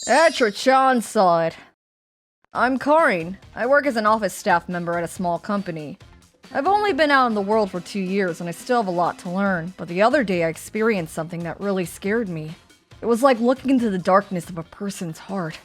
Etra-chan saw it. I'm Karin. I work as an office staff member at a small company. I've only been out in the world for 2 years and I still have a lot to learn, but the other day I experienced something that really scared me. It was like looking into the darkness of a person's heart.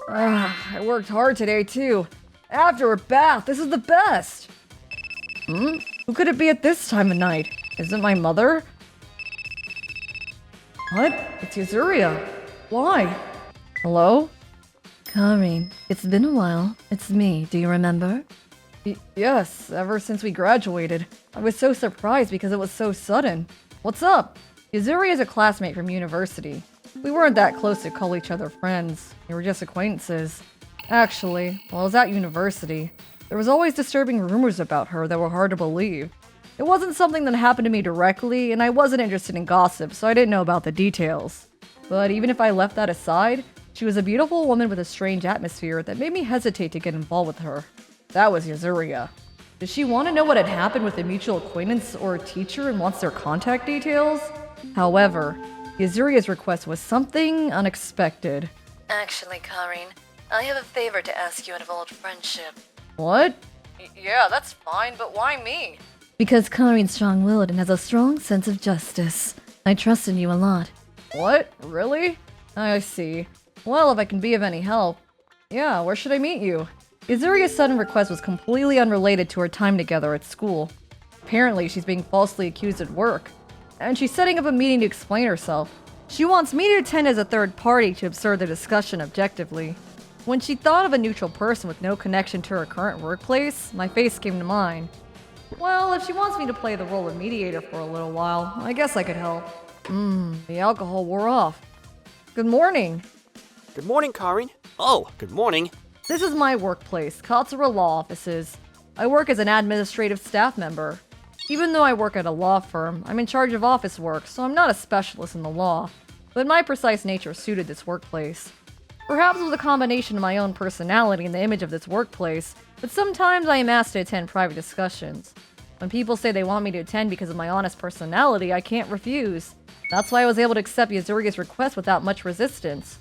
I worked hard today too. After a bath, this is the best! Who could it be at this time of night? Is it my mother? What? It's Yuzuriya. Why? Hello? Karin, it's been a while. It's me, do you remember? Yes, ever since we graduated. I was so surprised because it was so sudden. What's up? Yuzuriya is a classmate from university. We weren't that close to call each other friends. We were just acquaintances. Actually, while I was at university, there was always disturbing rumors about her that were hard to believe. It wasn't something that happened to me directly, and I wasn't interested in gossip, so I didn't know about the details. But even if I left that aside, she was a beautiful woman with a strange atmosphere that made me hesitate to get involved with her. That was Yuzuriya. Did she want to know what had happened with a mutual acquaintance or a teacher and wants their contact details? However, Yuzuriya's request was something unexpected. Actually, Karin, I have a favor to ask you out of old friendship. What? Yeah, that's fine, but why me? Because Karin's strong-willed and has a strong sense of justice. I trust in you a lot. What? Really? I see. Well, if I can be of any help. Yeah, where should I meet you? Yuzuriya's sudden request was completely unrelated to her time together at school. Apparently, she's being falsely accused at work. And she's setting up a meeting to explain herself. She wants me to attend as a third party to observe the discussion objectively. When she thought of a neutral person with no connection to her current workplace, my face came to mind. Well, if she wants me to play the role of mediator for a little while, I guess I could help. The alcohol wore off. Good morning. Good morning, Karin. Oh, good morning. This is my workplace, Katsura Law Offices. I work as an administrative staff member. Even though I work at a law firm, I'm in charge of office work, so I'm not a specialist in the law. But my precise nature suited this workplace. Perhaps it was a combination of my own personality and the image of this workplace, but sometimes I am asked to attend private discussions. When people say they want me to attend because of my honest personality, I can't refuse. That's why I was able to accept Yuzuriya's request without much resistance.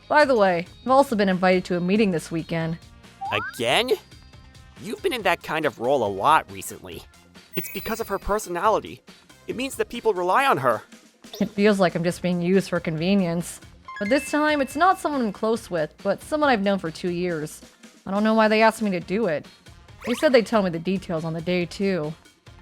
By the way, I've also been invited to a meeting this weekend. Again? You've been in that kind of role a lot recently. It's because of her personality. It means that people rely on her. It feels like I'm just being used for convenience. But this time, it's not someone I'm close with, but someone I've known for 2 years. I don't know why they asked me to do it. They said they'd tell me the details on the day, too.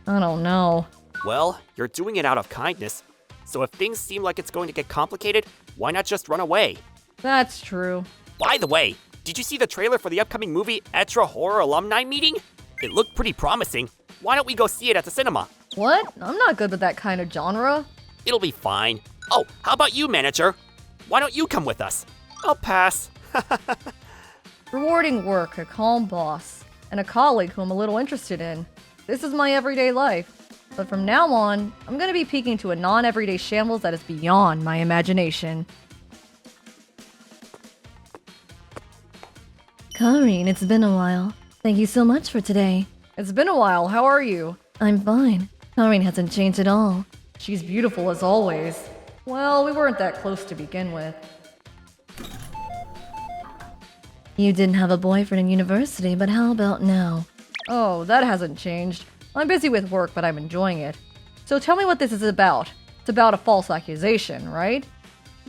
I don't know. Well, you're doing it out of kindness. So if things seem like it's going to get complicated, why not just run away? That's true. By the way, did you see the trailer for the upcoming movie Etra Horror Alumni Meeting? It looked pretty promising. Why don't we go see it at the cinema? What? I'm not good with that kind of genre. It'll be fine. Oh, how about you, manager? Why don't you come with us? I'll pass. Rewarding work, a calm boss, and a colleague who I'm a little interested in. This is my everyday life. But from now on, I'm gonna be peeking into a non-everyday shambles that is beyond my imagination. Karin, it's been a while. Thank you so much for today. It's been a while, how are you? I'm fine. Karin hasn't changed at all. She's beautiful as always. Well, we weren't that close to begin with. You didn't have a boyfriend in university, but how about now? Oh, that hasn't changed. I'm busy with work, but I'm enjoying it. So tell me what this is about. It's about a false accusation, right?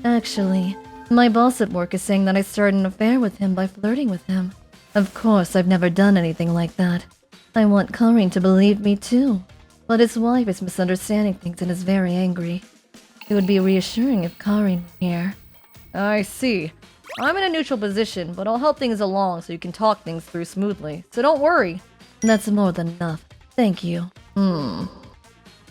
Actually, my boss at work is saying that I started an affair with him by flirting with him. Of course, I've never done anything like that. I want Karin to believe me too. But his wife is misunderstanding things and is very angry. It would be reassuring if Karin were here. I see. I'm in a neutral position, but I'll help things along so you can talk things through smoothly. So don't worry. That's more than enough. Thank you.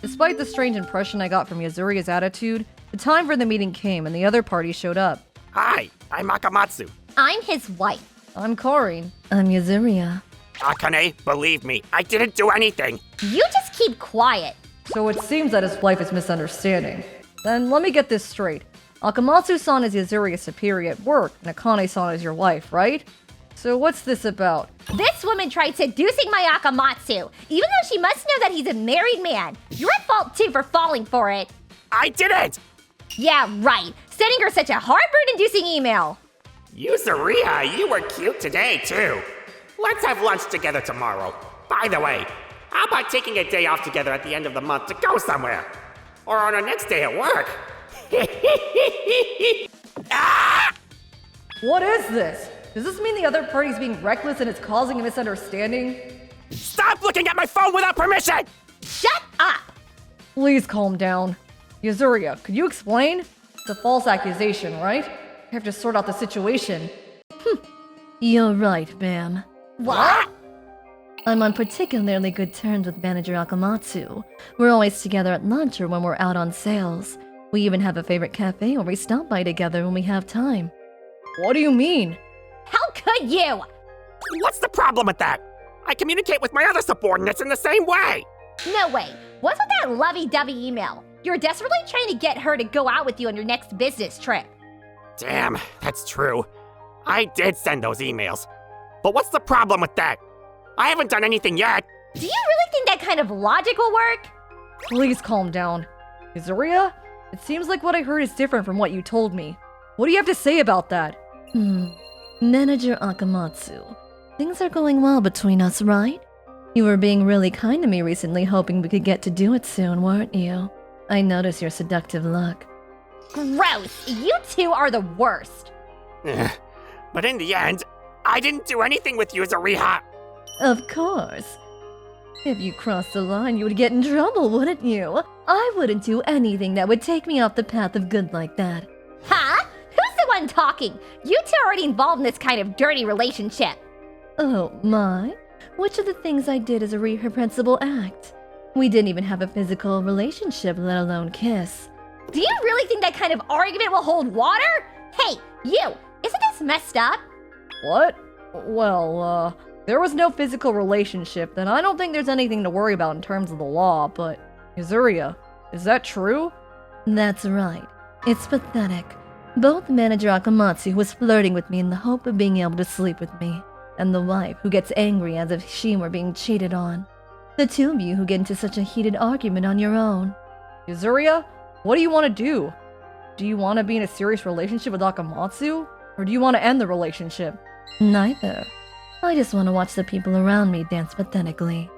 Despite the strange impression I got from Yuzuriya's attitude, the time for the meeting came and the other party showed up. Hi, I'm Akamatsu. I'm his wife. I'm Karin. I'm Yuzuriya. Akane, believe me, I didn't do anything. You just keep quiet. So it seems that his wife is misunderstanding. Then let me get this straight. Akamatsu-san is Yuzuriya's superior at work, and Akane-san is your wife, right? So what's this about? This woman tried seducing my Akamatsu, even though she must know that he's a married man. You're at fault too for falling for it. I didn't! Yeah, right. Sending her such a heartburn-inducing email. Yuzuriha, you were cute today, too. Let's have lunch together tomorrow. By the way, how about taking a day off together at the end of the month to go somewhere? Or on our next day at work? Ah! What is this? Does this mean the other party's being reckless and it's causing a misunderstanding? Stop looking at my phone without permission! Shut up! Please calm down. Yuzuriha, could you explain? It's a false accusation, right? I have to sort out the situation. You're right, ma'am. What? I'm on particularly good terms with Manager Akamatsu. We're always together at lunch or when we're out on sales. We even have a favorite cafe where we stop by together when we have time. What do you mean? How could you? What's the problem with that? I communicate with my other subordinates in the same way! No way. What's with that lovey-dovey email? You're desperately trying to get her to go out with you on your next business trip. Damn, that's true. I did send those emails. But what's the problem with that? I haven't done anything yet. Do you really think that kind of logic will work? Please calm down. Yuzuriha, it seems like what I heard is different from what you told me. What do you have to say about that? Manager Akamatsu, things are going well between us, right? You were being really kind to me recently, hoping we could get to do it soon, weren't you? I noticed your seductive look. Gross. You two are the worst. But in the end, I didn't do anything with Yuzuriha. Of course. If you crossed the line, you would get in trouble, wouldn't you? I wouldn't do anything that would take me off the path of good like that. Huh? Who's the one talking? You two are already involved in this kind of dirty relationship. Oh, my? Which of the things I did is a reprehensible act? We didn't even have a physical relationship, let alone kiss. Do you really think that kind of argument will hold water? Hey, you! Isn't this messed up? What? Well, there was no physical relationship, then I don't think there's anything to worry about in terms of the law, but Yuzuriha, is that true? That's right. It's pathetic. Both Manager Akamatsu, who was flirting with me in the hope of being able to sleep with me, and the wife, who gets angry as if she were being cheated on. The two of you who get into such a heated argument on your own. Yuzuriha, what do you want to do? Do you want to be in a serious relationship with Akamatsu? Or do you want to end the relationship? Neither. I just want to watch the people around me dance pathetically.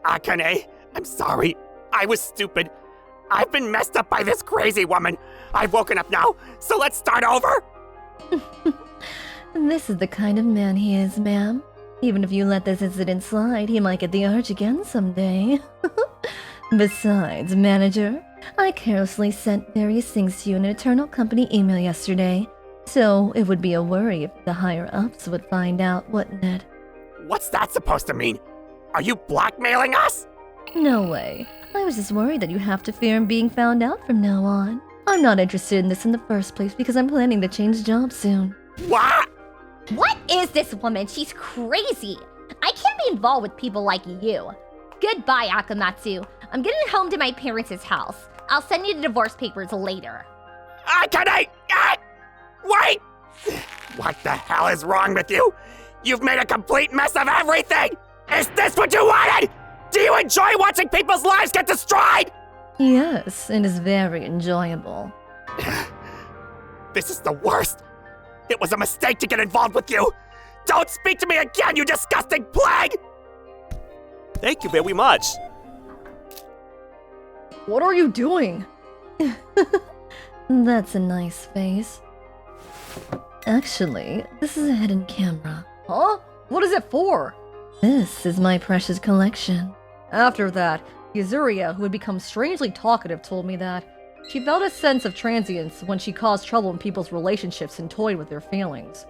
Akane, I'm sorry. I was stupid. I've been messed up by this crazy woman. I've woken up now, so let's start over. This is the kind of man he is, ma'am. Even if you let this incident slide, he might get the urge again someday. Besides, manager, I carelessly sent various things to you in an internal company email yesterday. So it would be a worry if the higher-ups would find out, wouldn't it? What's that supposed to mean? Are you blackmailing us? No way. I was just worried that you have to fear being found out from now on. I'm not interested in this in the first place because I'm planning to change jobs soon. What? What is this woman? She's crazy. I can't be involved with people like you. Goodbye, Akamatsu. I'm getting home to my parents' house. I'll send you the divorce papers later. Akane! Wait! What the hell is wrong with you? You've made a complete mess of everything! Is this what you wanted? Do you enjoy watching people's lives get destroyed? Yes, it is very enjoyable. This is the worst. It was a mistake to get involved with you. Don't speak to me again, you disgusting plague! Thank you very much. What are you doing? That's a nice face. Actually, this is a hidden camera. Huh? What is it for? This is my precious collection. After that, Yuzuriha, who had become strangely talkative, told me that she felt a sense of transience when she caused trouble in people's relationships and toyed with their feelings.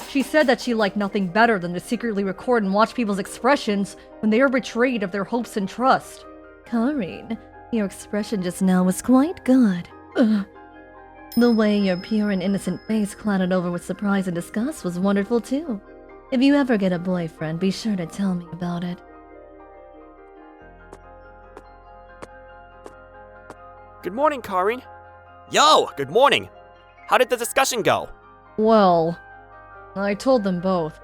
She said that she liked nothing better than to secretly record and watch people's expressions when they were betrayed of their hopes and trust. Corrine, your expression just now was quite good. Ugh. The way your pure and innocent face clouded over with surprise and disgust was wonderful too. If you ever get a boyfriend, be sure to tell me about it. Good morning, Karin. Yo, good morning. How did the discussion go? Well, I told them both.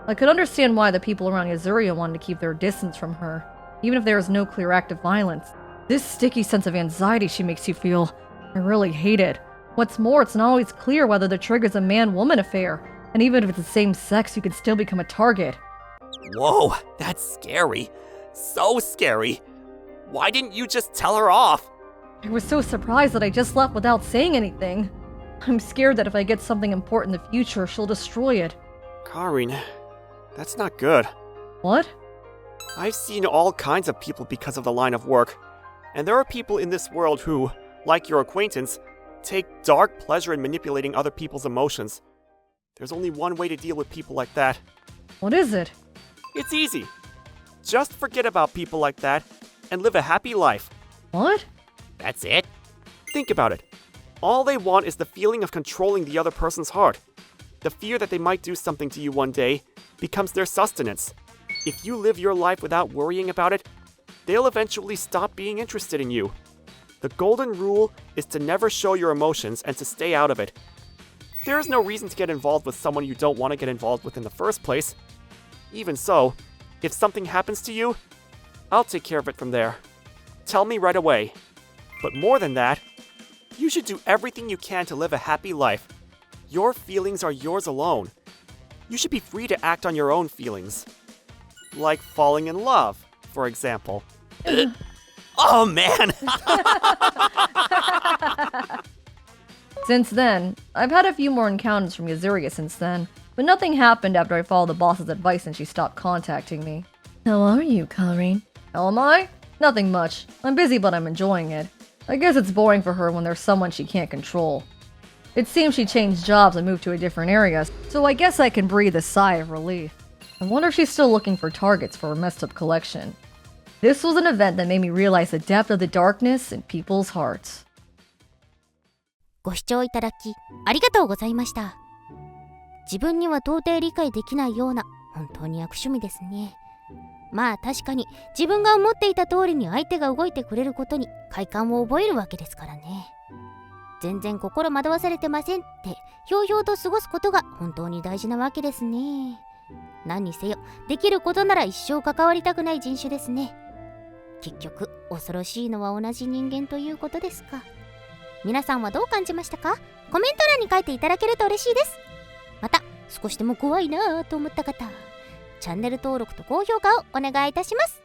I could understand why the people around Yazuria wanted to keep their distance from her, even if there was no clear act of violence. This sticky sense of anxiety she makes you feel, I really hate it. What's more, it's not always clear whether the trigger's a man-woman affair, and even if it's the same sex, you could still become a target. Whoa, that's scary. So scary. Why didn't you just tell her off? I was so surprised that I just left without saying anything. I'm scared that if I get something important in the future, she'll destroy it. Karin, that's not good. What? I've seen all kinds of people because of the line of work, and there are people in this world who, like your acquaintance, take dark pleasure in manipulating other people's emotions. There's only one way to deal with people like that. What is it? It's easy. Just forget about people like that and live a happy life. What? That's it? Think about it. All they want is the feeling of controlling the other person's heart. The fear that they might do something to you one day becomes their sustenance. If you live your life without worrying about it, they'll eventually stop being interested in you. The golden rule is to never show your emotions and to stay out of it. There is no reason to get involved with someone you don't want to get involved with in the first place. Even so, if something happens to you, I'll take care of it from there. Tell me right away. But more than that, you should do everything you can to live a happy life. Your feelings are yours alone. You should be free to act on your own feelings. Like falling in love, for example. Oh man! Since then, I've had a few more encounters from Yazuria since then, but nothing happened after I followed the boss's advice and she stopped contacting me. How are you, Karin? How am I? Nothing much. I'm busy, but I'm enjoying it. I guess it's boring for her when there's someone she can't control. It seems she changed jobs and moved to a different area, so I guess I can breathe a sigh of relief. I wonder if she's still looking for targets for her messed up collection. This was an event that made me realize the depth of the darkness in people's hearts. ご視聴いただきありがとうございました。自分には到底理解できないような本当に悪趣味ですね。まあ確かに自分が思っていた通りに相手が動いてくれることに快感を覚えるわけですからね。全然心惑わされてませんってひょうひょうと過ごすことが本当に大事なわけですね。何にせよできることなら一生関わりたくない人種ですね。結局恐ろしいのは同じ人間ということですか。皆さんはどう感じましたか？コメント欄に書いていただけると嬉しいです。また少しでも怖いなぁと思った方、チャンネル登録と高評価をお願いいたします。